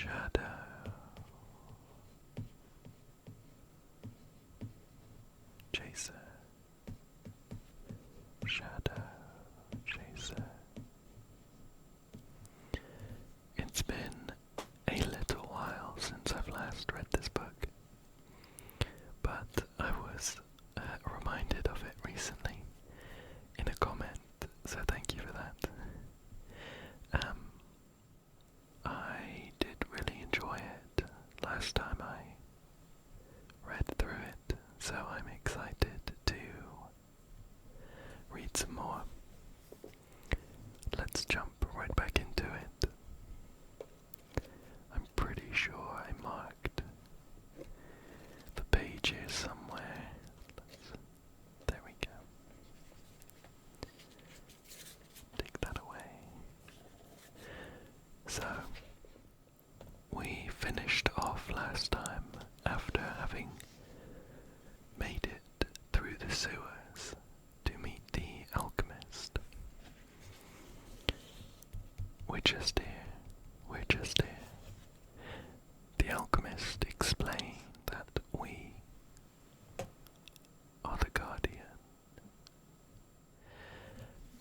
Shadow. Chaser. Shadow Chaser. It's been a little while since I've last read this book, but I was reminded of it recently in a comment, so thank you for that. I did really enjoy it last time I read through it, so I'm excited to read some more. Let's jump right back into it. I'm pretty sure I marked the pages somewhere. There we go. Take that away. So, we finished off last time after having made it through the sewers to meet the alchemist. We're just here. The alchemist explained that we are the guardian,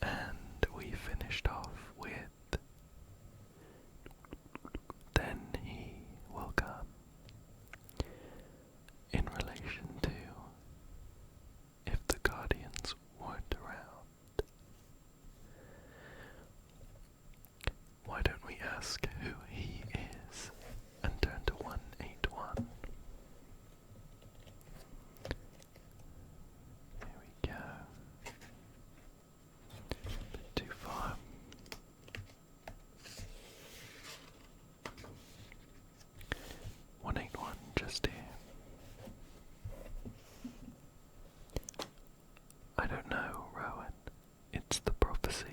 and we finished off with then he will come in relation to if the guardians weren't around. Why don't we ask who he is and turn to 181? Here we go. Bit too far. Just here. I don't know, Rowan. It's the prophecy.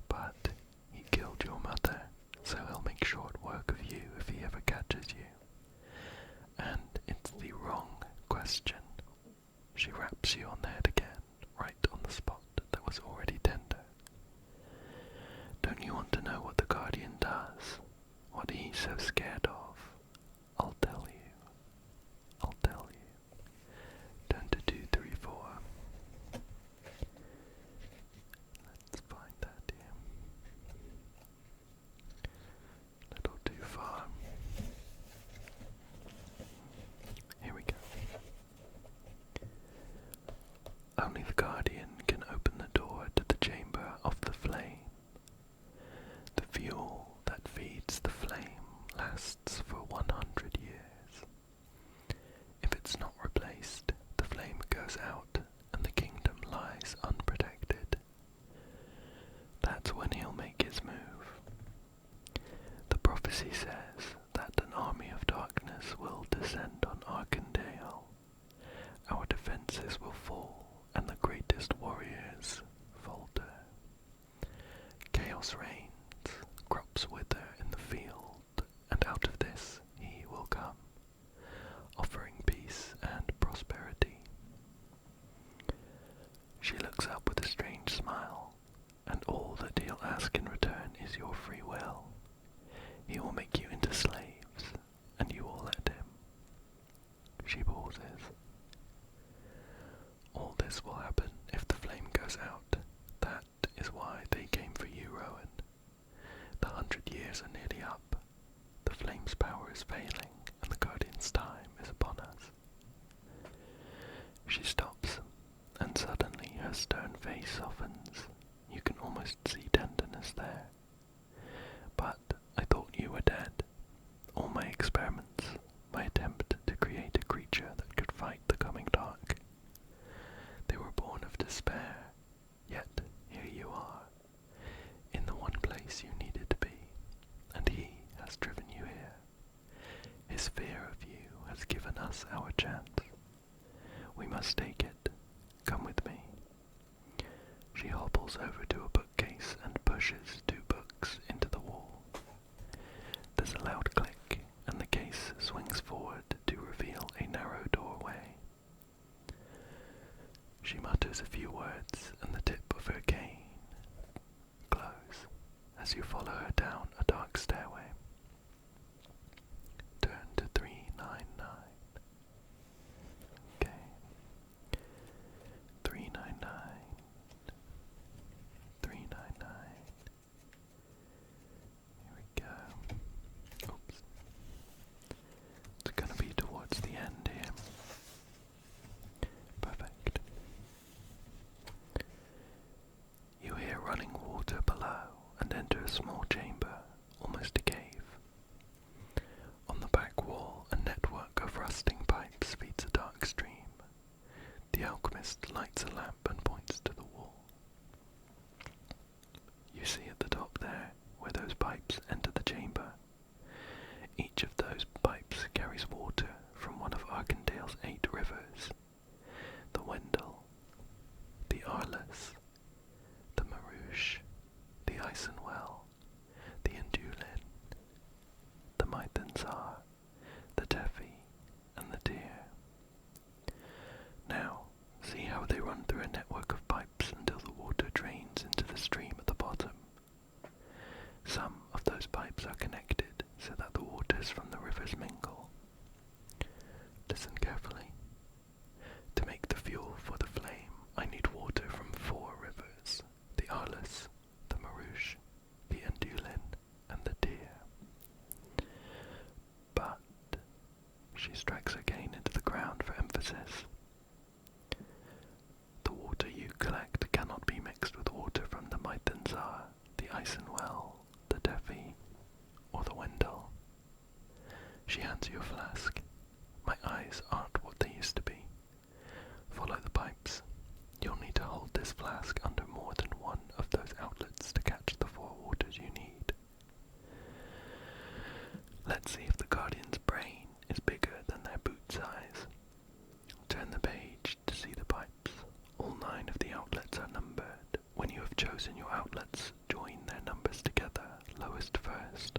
But he killed your mother, so he'll make short work of you if he ever catches you. And it's the wrong question. She raps you on the head again, right on the spot that was already tender. Don't you want to know what the Guardian does? What he's so scared of? I'll tell you. Turn to 234. Let's find that here. Little too far. Here we go. Only the Guardian can open the door to the chamber of the flame. The fuel that feeds the flame lasts for 100 years. If it's not replaced, the flame goes out and the kingdom lies unprotected. That's when he'll make his move. The prophecy says that an army of darkness will descend on Arkandale. Our defenses will fall and the greatest warriors falter. Chaos reigns, crops wither in the field, and out of this he will come, offering peace and prosperity. She looks up with a strange smile, and all that he'll ask in return is your free will. He will make you into slaves, and you will let him. She pauses. All this will happen if the flame goes out. That is why they came for you, Rowan. The 100 years are nearly up. The flame's power is failing, and the Guardian's time is upon us. She stops, and suddenly her stern face softens. You can almost see tenderness there. But I thought you were dead. All my experiments, my attempt to create a creature that could fight the coming dark, they were born of despair. Yet here you are, in the one place you needed to be, and he has driven you here. His fear of you has given us our chance. We must take it. Come with me. She hobbles over to a bookcase and pushes 2 books into the wall. There's a loud click, and the case swings forward to reveal a narrow doorway. She mutters a few words, and the tip of her cane glows as you follow her down a dark stairway. chest first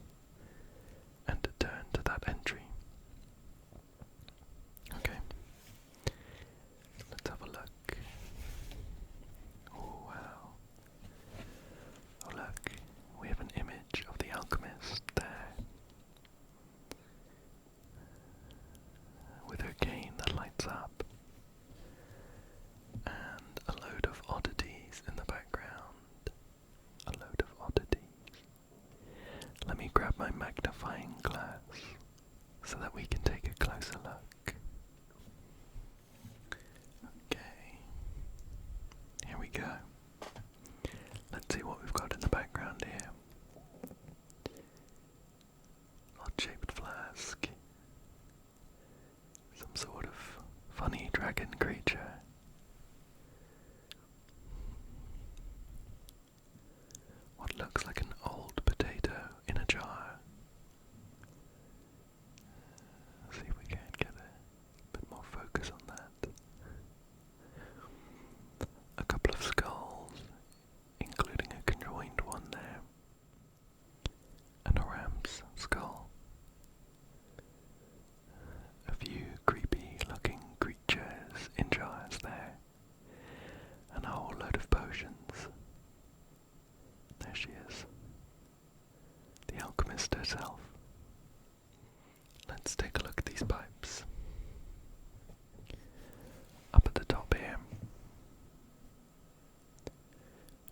and to turn to that entry. Okay, let's have a look. Oh wow. Oh look, we have an image of the alchemist there, with her cane that lights up, and a load of oddities in the background. A load of oddities. Let me grab my magnifying glass so that we can take a closer look. Okay, here we go. Let's see what we've got in the background here. Odd-shaped flask. Some sort of funny dragon creature. What looks like an old potato in a jar. See if we can get a bit more focus on that. A couple of skulls, including a conjoined one there, and a ram's skull. A few creepy looking creatures in jars there, and a whole load of potions. There she is, the alchemist herself. Let's take a look at these pipes. Up at the top here,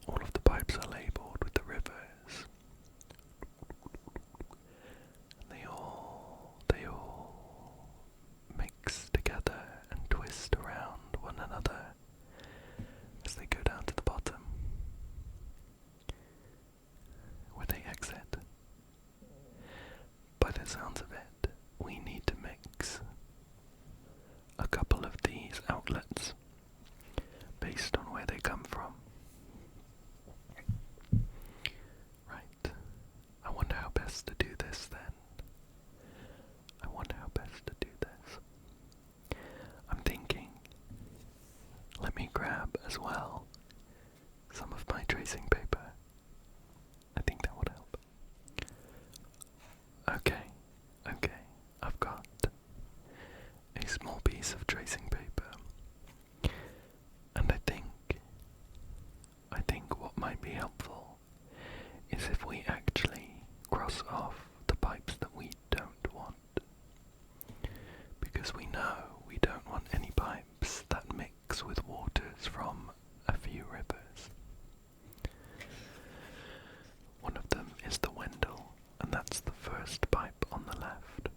all of the pipes are labelled with the rivers. And they all mix together and twist around one another as they go down to the bottom, where they exit. By the sounds of it, we need to mix a couple of these outlets based on where they come from. Right. I wonder how best to do this then. I wonder how best to do this. I'm thinking, let me grab as well some of my tracing paper. I think that would help. Okay, I've got a small piece of tracing paper, and I think what might be helpful is if we actually cross off the pipes that we don't want, because we know we don't want any pipes that mix with waters from a few rivers. One of them is the Wendell, and that's the first pipe on the left.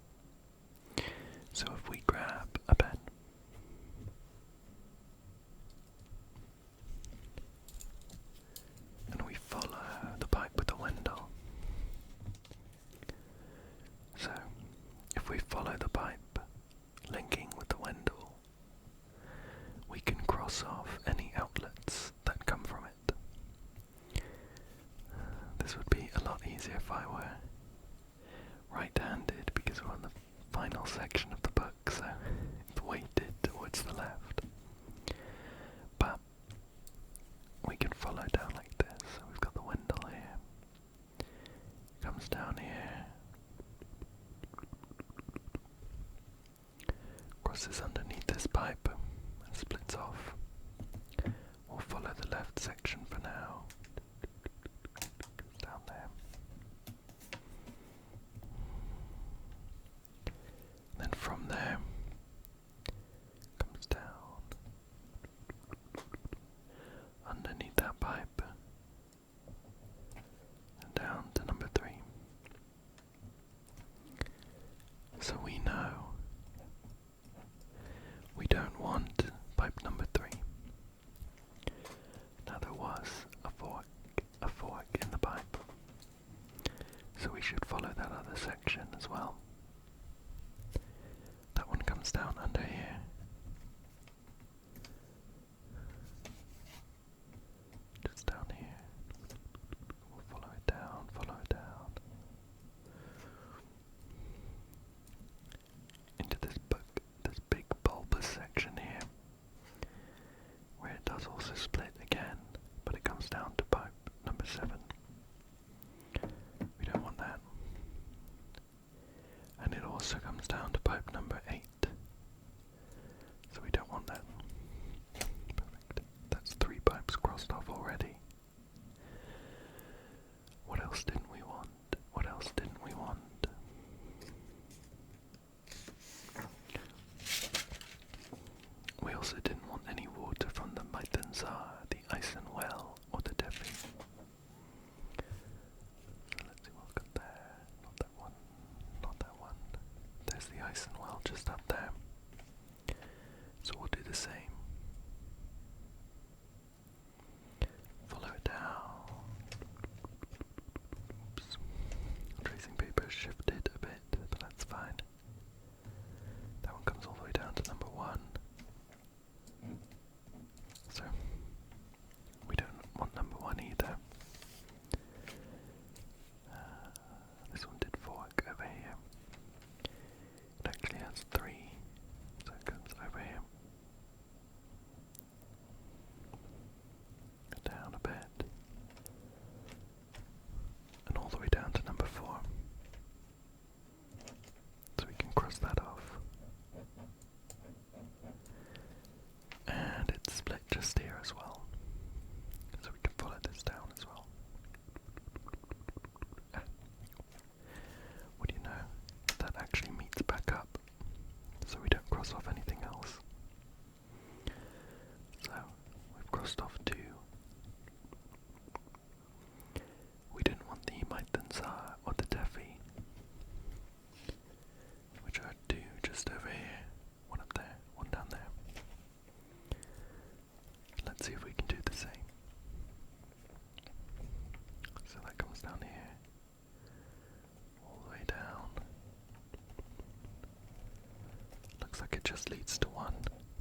So if we grab a pen and we follow the pipe with the Wendell. So if we follow the pipe linking with the Wendell, we can cross off any outlets that come from it. This would be a lot easier if I were right-handed, because we're on the final section of the book, so it's weighted towards the left. But we can follow down like this. So we've got the Wendell here. Comes down here. Crosses underneath this pipe and splits off. We'll follow the left section for now. Goes down there. Then from there, comes down underneath that pipe and down to number 3. So we know we don't want pipe number 3. Now there was a fork in the pipe, so we should follow that other section as well. That one comes down under here. Just down here. We'll follow it down, into this big bulbous section here, where it does also split again, but it comes down to pipe number 7. We don't want that. nice and well just up there. So we'll do the same. Follow it down. Oops. Tracing paper shifted a bit, but that's fine. That one comes all the way down to number 1. So we don't want number 1 either. This one did fork over here. It actually has 3, so it comes over here. Down a bit. And all the way down to number 4. So we can cross that off. And it's split just here as well. So we can follow this down as well. What do you know? That actually meets back up. So we don't cross off anything else. So we've crossed off 2. We didn't want the Maitensa or the Defi, which are 2 just over here, 1 up there, 1 down there. Let's see if we can do the same. So that comes down here, all the way down. Looks like it just leads to 1,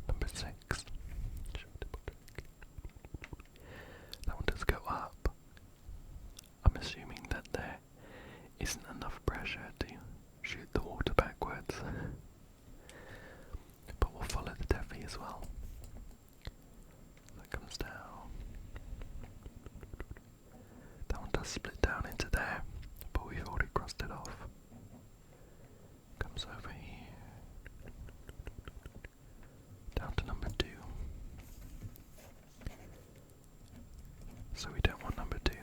number 6. That one does go up. I'm assuming that there isn't enough pressure to shoot the water backwards. But we'll follow the Defi as well. That comes down. That one does split down into there, but we've already crossed it off. Comes over here. Down to number 2. So we don't want number 2.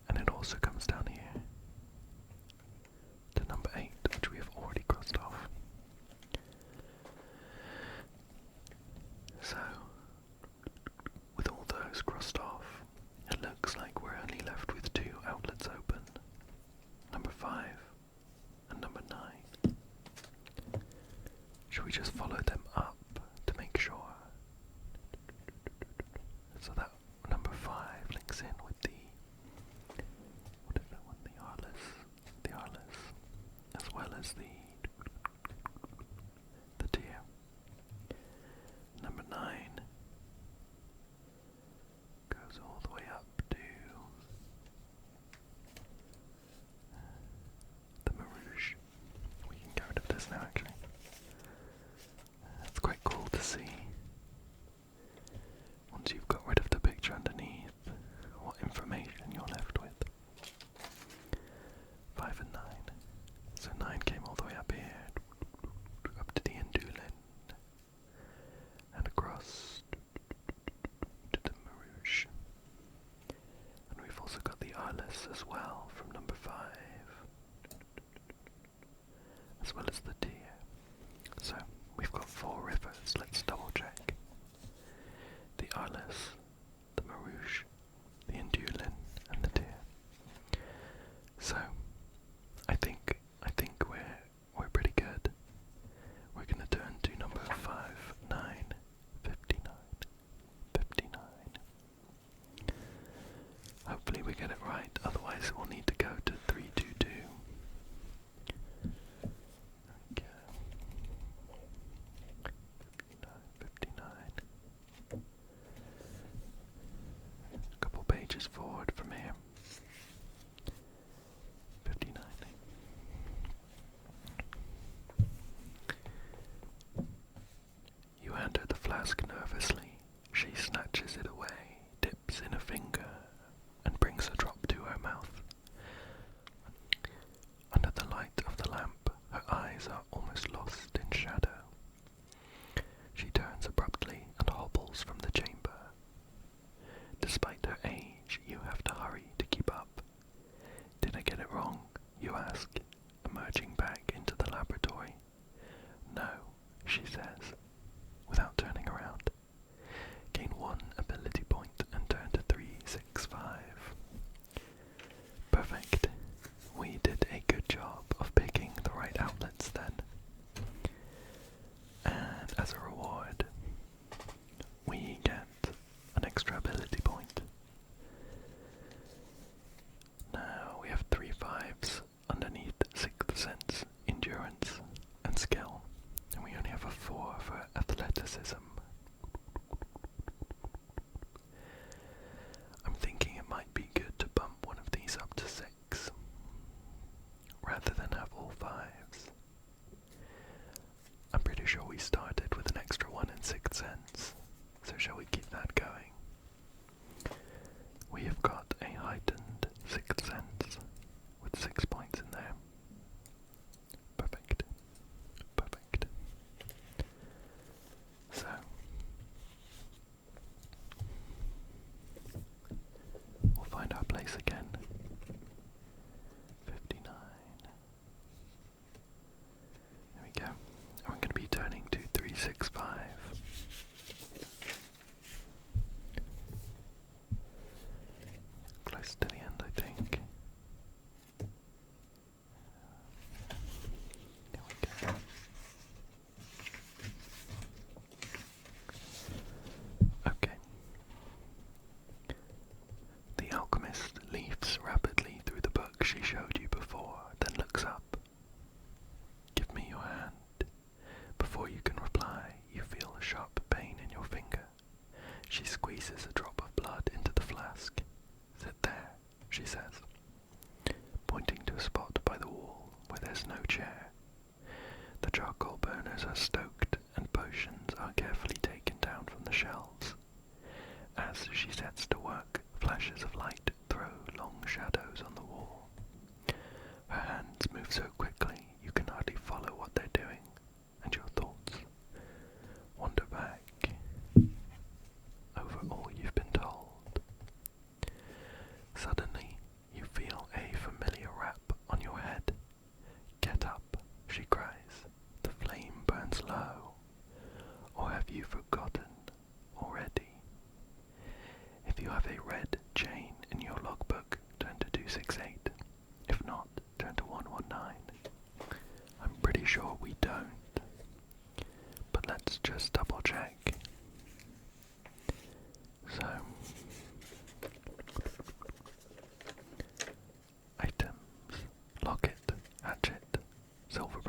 And it also comes down here to number 8, which we have already crossed off. So, with all those crossed off, it looks like we're only left with 2 outlets open. Number 5 and number 9. Should we just follow them up to make sure? So that number 5 links in with the, what is that one? The Arliss, as well as the deer. Number 9 goes all the way up to the Marouche. We can get rid of this now, actually. It's quite cool to see, once you've got rid of the picture underneath, what information you're left with. 5 and 9. So 9 came all the way up here, up to the Indulin, and across to the Marouche. And we've also got the Arliss as well, from number 5, as well as the deer. So we've got 4 rivers. Let's double check. The Arliss, the Marouche, the Indulin, and the deer. So I think we're pretty good. We're gonna turn to number 5, 9, 59, 59. Hopefully we get it right, otherwise we'll need to go to 322. Okay. 59. A couple pages forward from here. 59. You hand her the flask nervously. She snatches it away, dips in a finger, and brings a drop to her mouth. Under the light of the lamp, her eyes are almost lost in shadow. She turns abruptly and hobbles from the chamber. Despite her age, you have to hurry to keep up. Did I get it wrong? You ask, emerging back into the laboratory. No, she says, without turning around. Gain 1 ability point and turn to 365. Perfect. We did a good job of picking the right outlets there.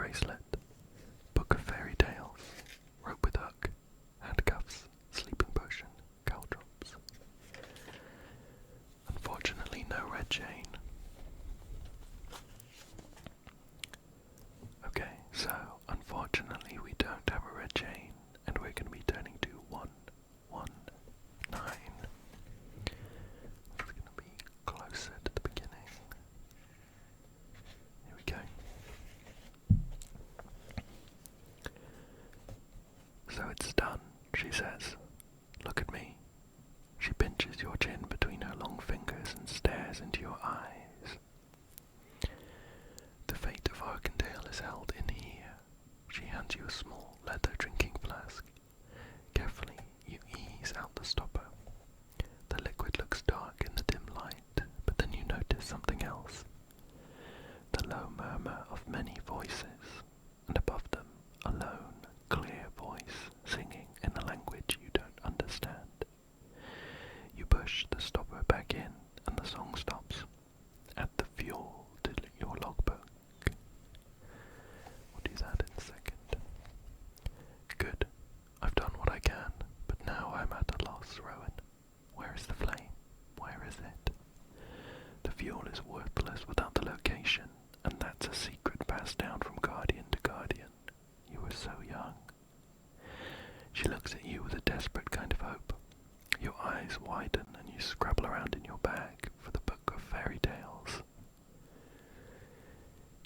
bracelet, book of fairy tales, rope with hook, handcuffs, sleeping potion, caltrops. Unfortunately, no red chain. Okay, so unfortunately we don't have a red chain, and we're going to be turning to 119. It's going to be closer to the beginning. Here we go. So it's done, she says. Look at me. She pinches your chin between her long fingers and stares into your eyes. The fate of Arkandale is held in here. She hands you a small leather drinking flask. Carefully, you ease out the stopper. The liquid looks dark in the dim light, but then you notice something else. The low murmur of many voices, and above them, a lone, clear voice singing in a language you don't understand. You push the stopper back in, and the song stops. Add the fuel to your logbook. We'll do that in a second. Good. I've done what I can, but now I'm at a loss, Rowan. Where is the flame? Where is it? The fuel is worthless without the location, and that's a secret passed down from guardian to guardian. You were so young. She looks at you with a desperate kind of hope. Your eyes widen and you scrabble around in your bag for the book of fairy tales.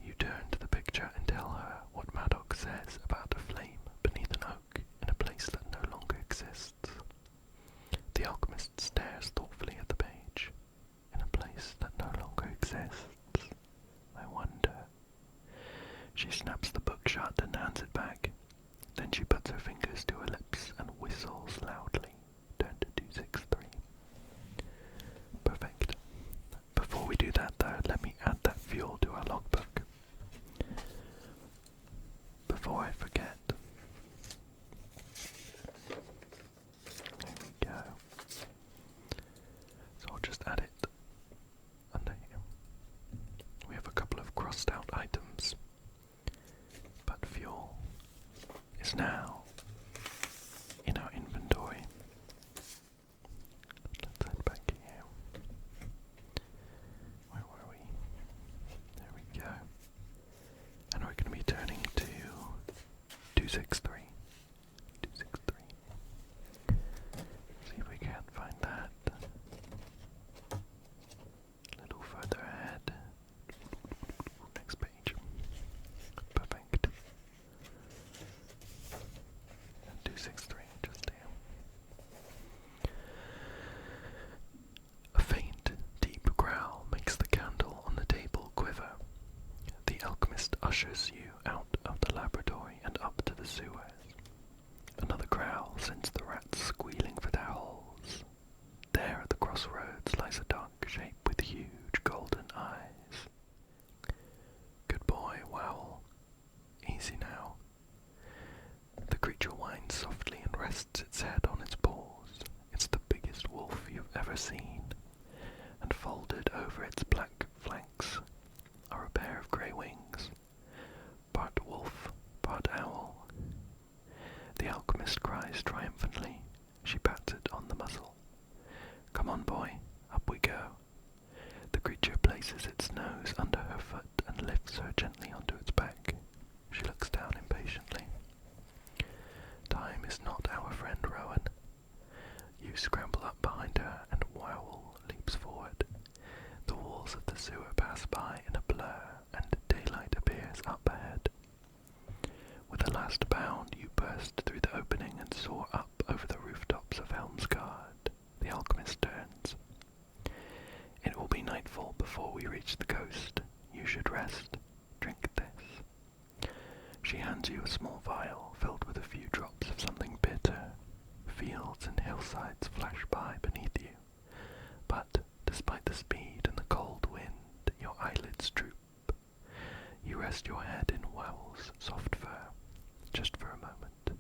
You turn to the picture and tell her what Maddox says about a flame beneath an oak in a place that no longer exists. The alchemist stares thoughtfully at the page. In a place that no longer exists. I wonder. She snaps the book shut and hands it back. Then she puts her fingers to her lips and whistles loudly. Turn to 263. Perfect. Before we do that though, let me add that fuel to our logbook. Before I forget. There we go. So I'll just add it under here. We have a couple of crossed out items, but fuel is now in our inventory. Let's head back here. Where were we? There we go. And we're going to be turning to 263. 263. See if we can't find that. A little further ahead. Next page. Perfect. And 263, just here. A faint, deep growl makes the candle on the table quiver. The alchemist ushers you out of the laboratory and up to the sewers. Another growl sends the rats squealing for their holes. There at the crossroads lies a dark shape with huge golden eyes. Good boy, Wowl. Easy now. The creature whines softly and rests its head on its paws. It's the biggest wolf you've ever seen, and folded over its black flanks are a pair of grey wings, part wolf, part owl. The alchemist cries triumphantly. She pats it on the muzzle. Come on, boy, up we go. The creature places its nose under her foot and lifts her gently onto its back. She looks down impatiently. Time is not our friend, Rowan. You scramble up behind her and Wowl leaps forward. The walls of the sewer pass by in a blur and daylight appears up ahead. With a last bound, you burst through the opening and soar up over the rooftops of Helmsgard. The alchemist turns. It will be nightfall before we reach the coast. You should rest. Drink this. She hands you a small vial filled with a few drops of something bitter. Fields and hillsides flash by beneath you, but despite the speed and the cold wind, your eyelids droop. You rest your head in Wowl's soft fur, just for a moment.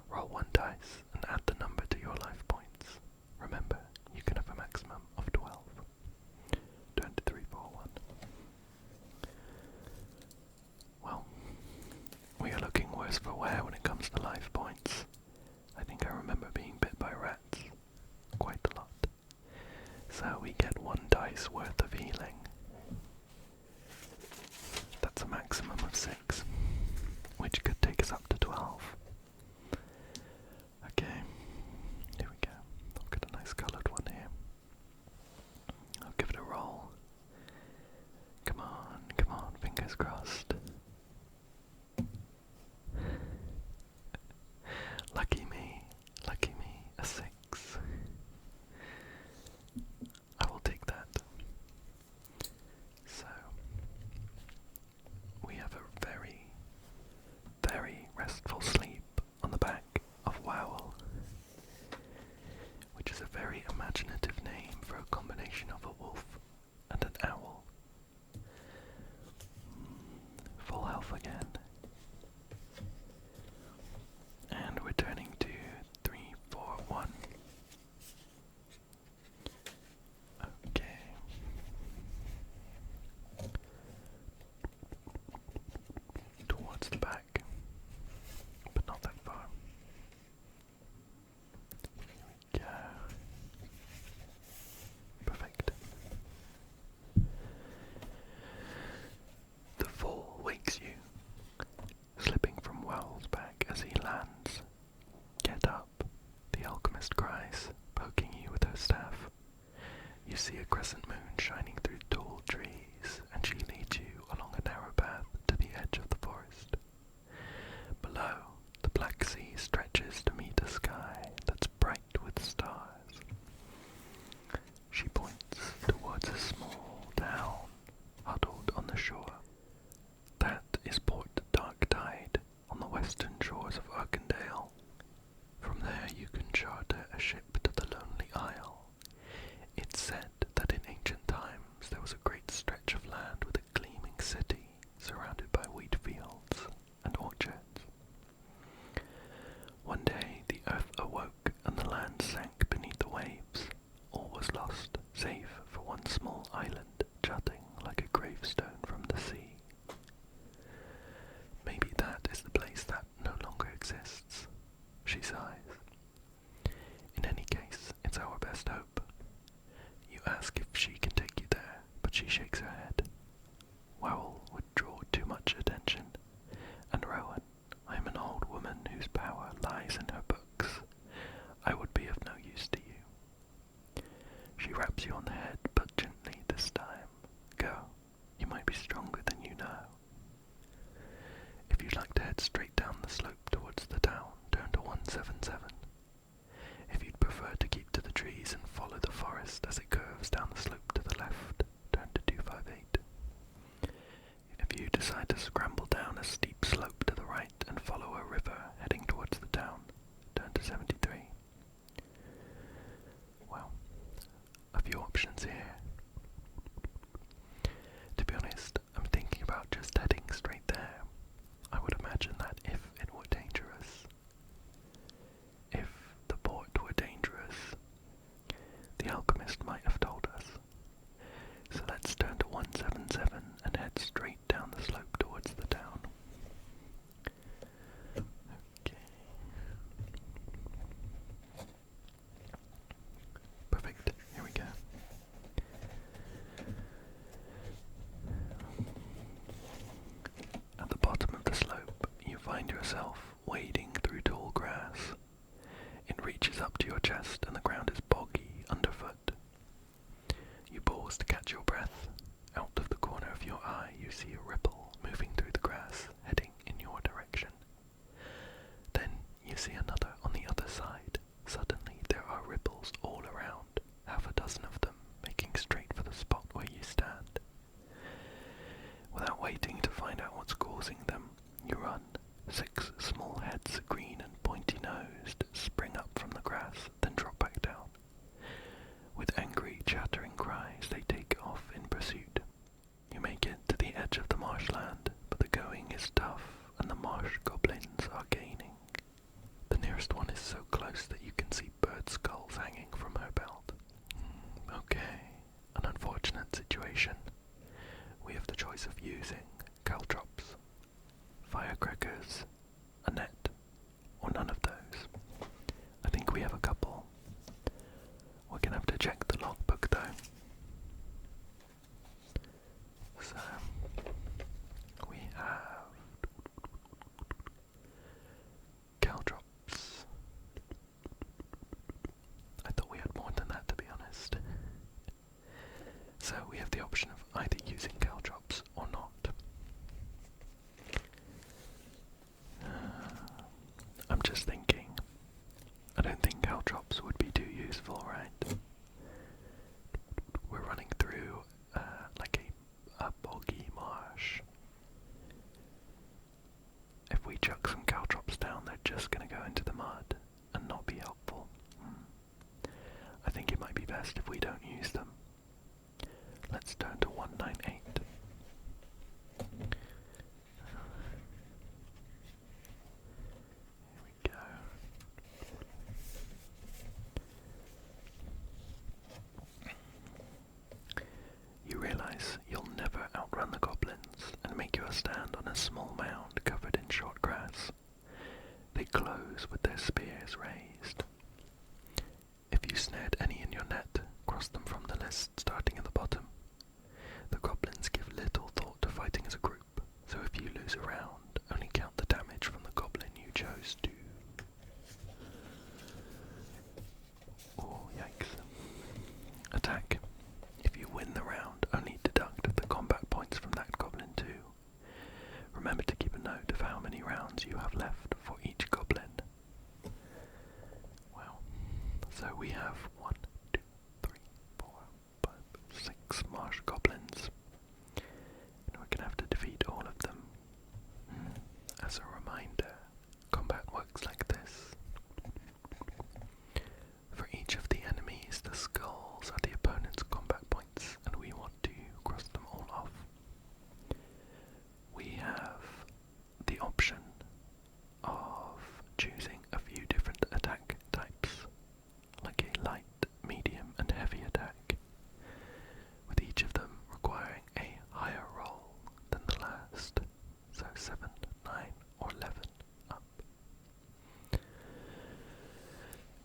Roll one dice and add the number to your life points. Remember, you can have a maximum of 12. Turn to 341. Well, worse for wear when it comes to life points. I think I remember being bit by rats quite a lot. So we get 1 dice worth of healing. That's a maximum of 6, which could take us up to 12. Okay, here we go. I'll get a nice coloured one here. I'll give it a roll. Come on, fingers crossed. Lucky me, a 6. I will take that. So, we have a very, very restful sleep on the back of Wowell, which is a very imaginative name for a combination of a wolf and an owl. Full health again. And we're turning to 3, 4, 1. Okay. Towards the back, but not that far. Here we go. Perfect. The fall wakes you, slipping from Wowell's back as he lands. Get up, the alchemist cries, poking you with her staff. You see a crescent moon shining through tall trees, and she leads you along a narrow path to the edge of the forest. Below, the black sea stretches to meet a sky that's bright with stars. She points towards a small town huddled on the shore. That is Port Dark Tide on the western shores of Arkandale. From there you can charter a ship to the Lonely Isle. It's said that in ancient times there was a great stretch of land with a gleaming city surrounded by wheat fields and orchards. One day the earth awoke and the land sank beneath the waves. All was lost, save for one small island jutting like a gravestone from the sea. Maybe that is the place that no longer exists, she sighs. In any case, it's our best hope. You ask if she can take you there, but she shakes her head. Wowell would draw too much attention, and Rowan, I am an old woman whose power lies in her books. I would be of no use to you. She raps you on the head, but gently this time. Go, you might be stronger than you know. If you'd like to head straight down the slope towards the town, turn to 177. If you'd prefer to keep to the trees and follow the forest as it curves down the slope to the left, turn to 258. If you decide to scramble down a steep slope to the right and follow a river heading towards the town, turn to 73. Well, a few options here. To be honest, I'm thinking about just heading straight there. I would imagine that if it were dangerous, if the port were dangerous, the alchemist might have told us. So let's turn to 177 and head straight down the slope towards the town. Okay. Perfect. Here we go. At the bottom of the slope, you find yourself wading through tall grass. It reaches up to your chest and the ground is boggy underfoot. You pause to catch your breath. Out of the corner of your eye, you see a ripple moving through the grass, heading in your direction. Then you see another on the other side. Suddenly there are ripples all around, half a dozen of them, making straight for the spot where you stand. Without waiting to find out what's causing them, you run. 6 small heads, green and pointy-nosed, spring up from the grass, then drop back down. With angry, chattering cries, they take off in pursuit. You make it to the edge of the marshland, but the going is tough, and the marsh goblins are gaining. The nearest one is so close that you can see bird skulls hanging from her belt. Okay, an unfortunate situation. We have the choice of using caltrops, firecrackers, a stand on a small mound covered in short grass. They close with their spears raised. If you snared any in your net, cross them from the list starting at the bottom. The goblins give little thought to fighting as a group, so if you lose a round, only count the damage from the goblin you chose to. Oh, yikes. Attack. If you win the round, only deduct the combat points from that goblin too. Remember to keep a note of how many rounds you have left for each goblin. Wow. So we have 1, 2, 3, 4, 5, 6 marsh goblins. And we're going to have to defeat all of them. As a reminder, combat works like this. For each of the enemies, the skulls are the opponent's combat points, and we want to cross them all off. We have the option of choosing a few different attack types, like a light, medium, and heavy attack, with each of them requiring a higher roll than the last, so 7, 9, or 11 up.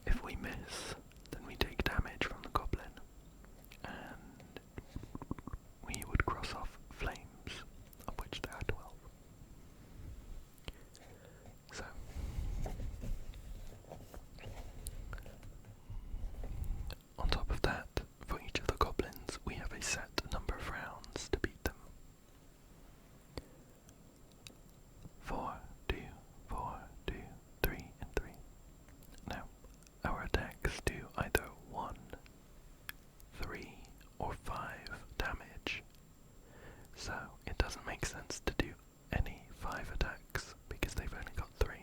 If we miss, then we take damage from the goblin, and we would cross off flames, of which there are 12. So, on top of that, for each of the goblins, we have a set number of rounds to beat them. 4, 2, 4, 2, 3, and 3. Now, our attacks do either 1, 3, or 5 damage, so it doesn't make sense to do any 5 attacks because they've only got 3.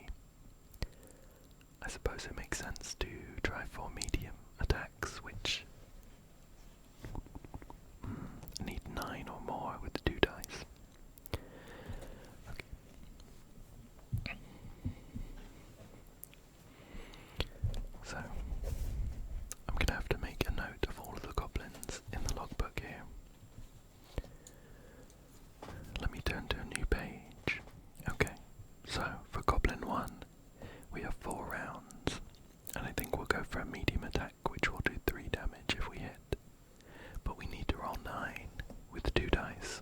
I suppose it makes sense to try for medium attacks, which need 9 or more with the 2 dice. Okay. So, I'm going to have to make a note of all of the goblins in the logbook here. Let me turn to a new page. Okay, so for Goblin 1, we have 4 rounds, and I think we'll go for a medium attack, which will do 3 damage if we hit. But we need to roll 9 with 2 dice.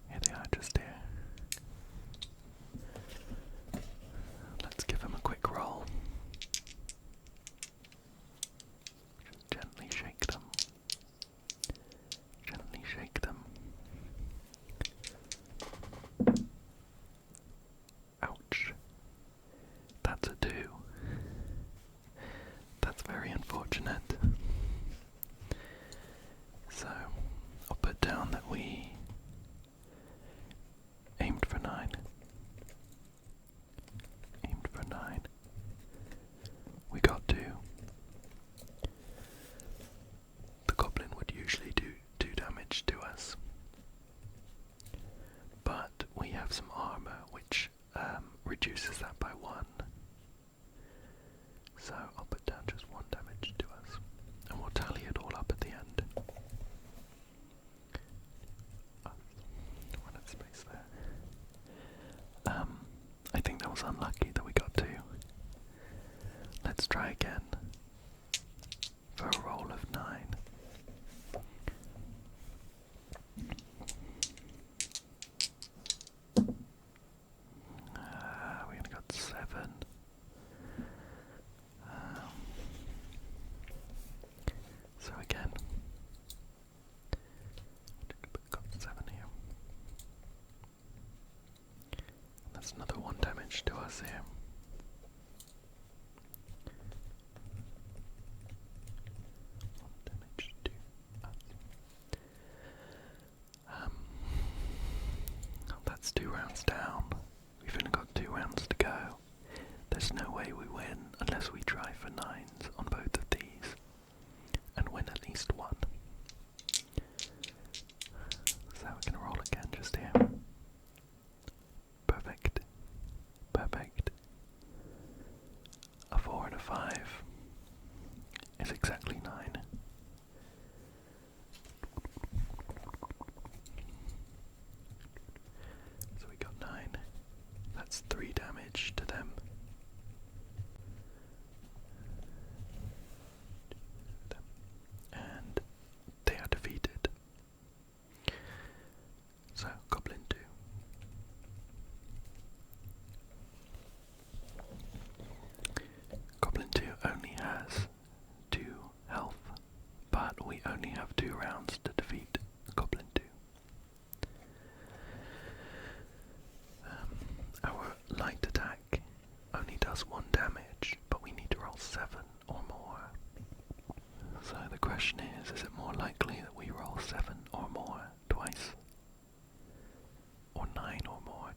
Here they are, just here. Let's give them a quick roll. Just gently shake them. Gently shake them. Ouch. That's a 2. That's very unfortunate. So, I'll put down that we aimed for 9. Aimed for 9. We got 2. The goblin would usually do 2 damage to us, but we have some armor which reduces that by 1. So I'll put down just 1 damage to us, and we'll tally it all up at the end. One of space there. I think that was unlucky that we got 2. Let's try again for a roll of 9. We only got 7. So again, got 7 here. That's another 1 damage to us here. Damage to us. That's 2 rounds down. We've only got 2 rounds to go. There's no way we win unless we try for 9s on both of these and win at least 1. So we're going to roll again just here. Perfect. Perfect. A 4 and a 5 is exactly 9.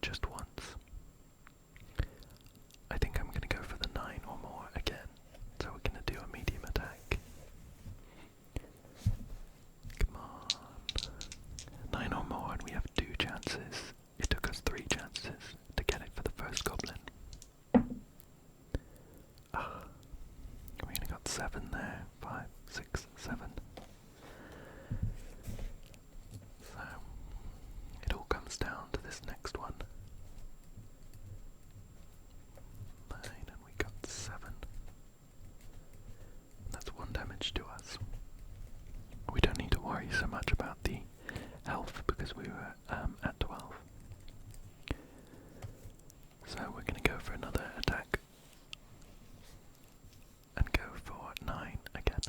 just once. I think I'm going to go for the 9 or more again. So we're going to do a medium attack. Come on. 9 or more, and we have 2 chances. It took us 3 chances to get it for the first goblin. We only got 7 there. 5, 6, 7. So, it all comes down to this next one. 9, and we got 7. That's 1 damage to us. We don't need to worry so much about the health because we were at 12. So we're going to go for another attack and go for 9 again.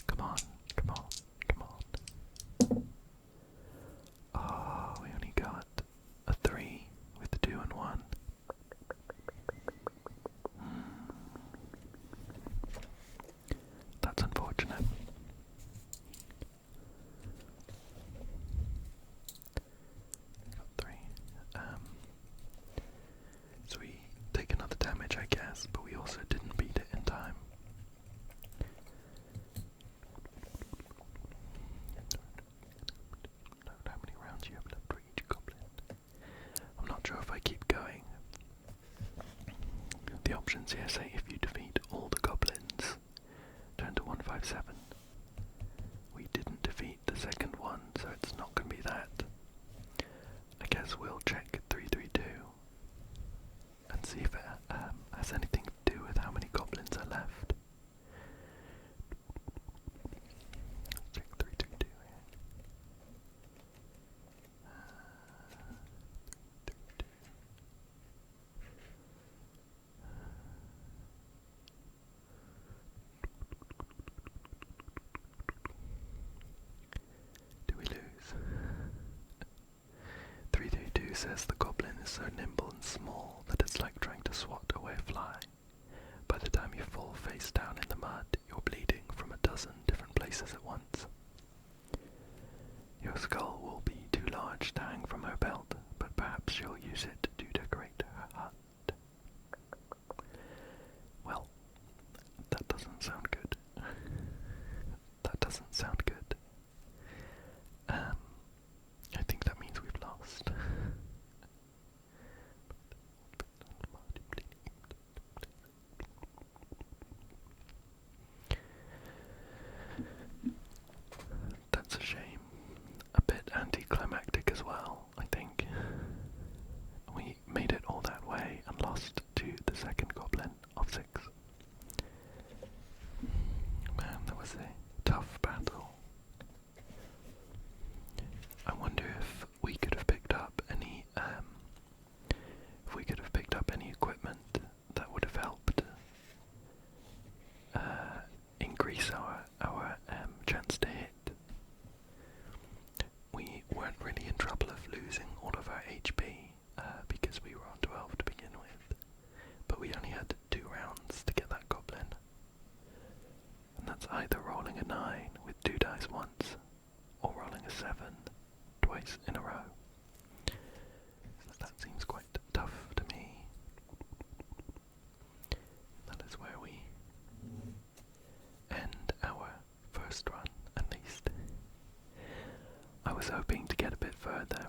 Come on, come on, come on. Oh, we only got a 3 with the 2 and 1. That's unfortunate. Got 3. So we take another damage, I guess, but we also didn't beat it in time. How many rounds you have left for each goblin? I'm not sure if I keep going. The options here say if you defeat all the goblins, turn to 157. We didn't defeat the second one, so it's not going to be that. I guess we'll check 332 and see if it has anything to do with how many goblins are left. Let's check 332 here. 332. Do we lose? 332 says the goblin is so nimble and small that it's like trying to swat away a fly. By the time you fall face down in the mud, you're bleeding from a dozen different places at once. Your skull will be too large to hang from her belt, but perhaps she'll use it to decorate her hut. Well, that doesn't sound good. That doesn't sound good. I think that means we've lost. That's a shame. A bit anticlimactic as well, I think. We made it all that way and lost to the second goblin of 6. Man, that was a tough battle. I wonder if we could have picked up any equipment that would have helped increase our chance to hit. We weren't really in trouble of losing all of our HP because we were on 12 to begin with, but we only had 2 rounds to get that goblin, and that's either rolling a 9 with 2 dice once or rolling a 7 twice in a row. So that seems quite tough to me. That is where we end our first run, at least. I was hoping to get a bit further,